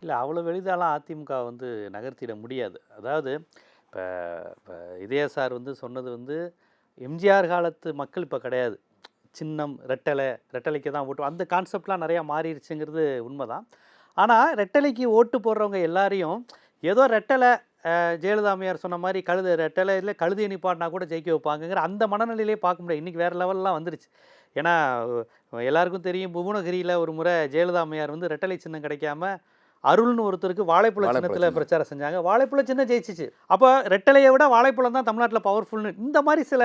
இல்லை அவ்வளோ எளிதாலாம் அதிமுக வந்து நகர்த்திட முடியாது. அதாவது இப்போ இப்போ இதய சார் வந்து சொன்னது வந்து எம்ஜிஆர் காலத்து மக்கள் இப்போ கிடையாது. சின்னம், ரெட்டலைக்கு தான் ஓட்டு அந்த கான்செப்ட்லாம் நிறையா மாறிடுச்சுங்கிறது உண்மைதான். ஆனால் ரெட்டலைக்கு ஓட்டு போடுறவங்க எல்லாரையும் ஏதோ ரெட்டலை ஜெயலலிதா அம்மையார் சொன்ன மாதிரி ரெட்டலையில் கழுதையை நிப்பாட்டினா கூட ஜெயிக்க வைப்பாங்கங்கிற அந்த மனநிலையிலே பார்க்க முடியாது. இன்றைக்கி வேறு லெவல்லாம் வந்துருச்சு. ஏன்னா எல்லாருக்கும் தெரியும் புவனகிரியில் ஒரு முறை ஜெயலலிதா அம்மையார் வந்து ரெட்டலை சின்னம் கிடைக்காம அருள்னு ஒருத்தருக்கு வாழைப்பழ சின்னத்தில் பிரச்சாரம் செஞ்சாங்க. வாழைப்பழ சின்னம் ஜெயிச்சிச்சு. அப்போ ரெட்டலையை விட வாழைப்பழம் தான் தமிழ்நாட்டில் பவர்ஃபுல்னு இந்த மாதிரி சில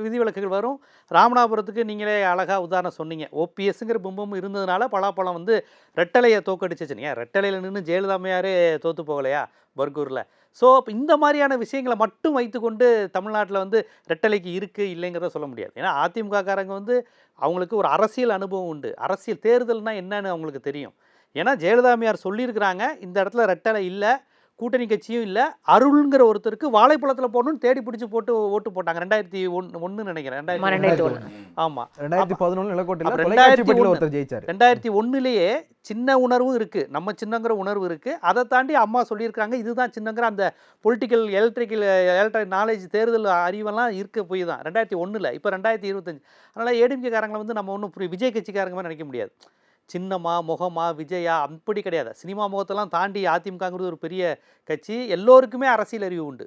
விதிவிலக்குகள் வரும். ராமநாதபுரத்துக்கு நீங்களே அழகாக உதாரணம் சொன்னீங்க. ஓபிஎஸ்ங்கிற பிம்பம் இருந்ததுனால பலாப்பழம் வந்து ரெட்டலையை தோக்கடிச்சிச்சு. ஏன் ரெட்டலையில் நின்று ஜெயலலிதா அம்மையாரே தோற்று போகலையா பர்கூரில்? ஸோ இப்போ இந்த மாதிரியான விஷயங்களை மட்டும் வைத்துக்கொண்டு தமிழ்நாட்டில் வந்து ரெட்டலைக்கு இருக்குது இல்லைங்கிறத சொல்ல முடியாது. ஏன்னா அதிமுககாரங்க வந்து அவங்களுக்கு ஒரு அரசியல் அனுபவம் உண்டு. அரசியல் தேர்தல்னால் என்னன்னு அவங்களுக்கு தெரியும். ஏன்னா ஜெயலலிதா அம்மையார் சொல்லியிருக்கிறாங்க, இந்த இடத்துல ரெட்டலை இல்லை, கூட்டணி கட்சியும் இல்லை, அருள்ங்கிற ஒருத்தருக்கு வாழைப்பழத்தில் போடணும்னு தேடி பிடிச்சி போட்டு ஓட்டு போட்டாங்க. 2001 நினைக்கிறேன். 2001 ஆமாம். 2011 நிலக்கோட்டையில் 2001லேயே சின்ன உணர்வும் இருக்குது, நம்ம சின்னங்கிற உணர்வு இருக்குது. அதை தாண்டி அம்மா சொல்லியிருக்காங்க இதுதான் சின்னங்கிற அந்த பொலிட்டிக்கல் எலக்ட்ரிக் நாலேஜ் தேர்தல் அறிவெல்லாம் இருக்க போய் தான் 2001. இப்போ 2025. அதனால் ஏடிஎம்கேக்காரங்களை வந்து நம்ம ஒன்றும் விஜய் கட்சிக்காரங்க மாதிரி நினைக்க முடியாது. சின்னமா, முகமா, விஜயா அப்படி கிடையாது. சினிமா முகத்தெல்லாம் தாண்டி அதிமுகங்கிறது ஒரு பெரிய கட்சி. எல்லோருக்குமே அரசியல் அறிவு உண்டு.